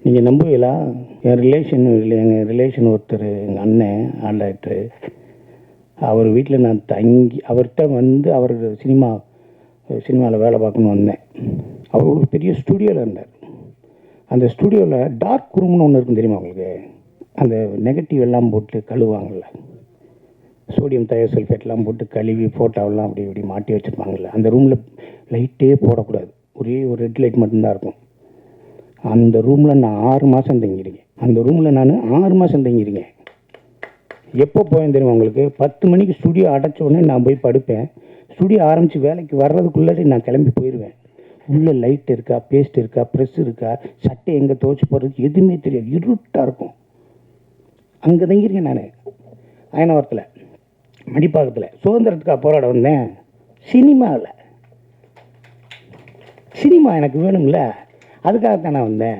நீங்கள் நம்புவீங்களா? எங்கள் ரிலேஷன் ஒருத்தர், எங்கள் அண்ணன் ஆல் டாக்டரு. அவர் வீட்டில் நான் தங்கி அவர்கிட்ட வந்து அவர் சினிமாவில் வேலை பார்க்கணுன்னு வந்தேன். அவர் ஒரு பெரிய ஸ்டூடியோவில் இருந்தார். அந்த ஸ்டூடியோவில் டார்க் ரூம்னு ஒன்று இருக்கும், தெரியுமா உங்களுக்கு? அந்த நெகட்டிவ் எல்லாம் போட்டு கழுவாங்கள்ல, சோடியம் தயோசல்ஃபேட்லாம் போட்டு கழுவி ஃபோட்டோவெல்லாம் அப்படி இப்படி மாட்டி வச்சுருப்பாங்கள்ல, அந்த ரூமில் லைட்டே போடக்கூடாது, ஒரே ஒரு ரெட் லைட் மட்டும்தான் இருக்கும். அந்த ரூமில் நான் 6 மாதம் தங்கியிருக்கேன். அந்த ரூமில் நான் 6 மாதம் தங்கியிருக்கேன். எப்போ போவேன் தெரியுமா உங்களுக்கு? 10 மணிக்கு ஸ்டுடியோ அடைச்ச உடனே நான் போய் படுப்பேன். ஸ்டுடியோ ஆரம்பித்து வேலைக்கு வர்றதுக்குள்ளே நான் கிளம்பி போயிடுவேன். உள்ளே லைட் இருக்கா, பேஸ்ட் இருக்கா, ப்ரெஸ் இருக்கா, சட்டை எங்கே துவச்சி போடுறது எதுவுமே தெரியாது, இருட்டாக இருக்கும். அங்கே தங்கியிருக்கேன் நான், அயனவரத்தில், மடிப்பாக்கத்தில். சுதந்திரத்துக்காக போராட வந்தேன். சினிமா எனக்கு வேணும்ல, அதுக்காகத்தான் நான் வந்தேன்.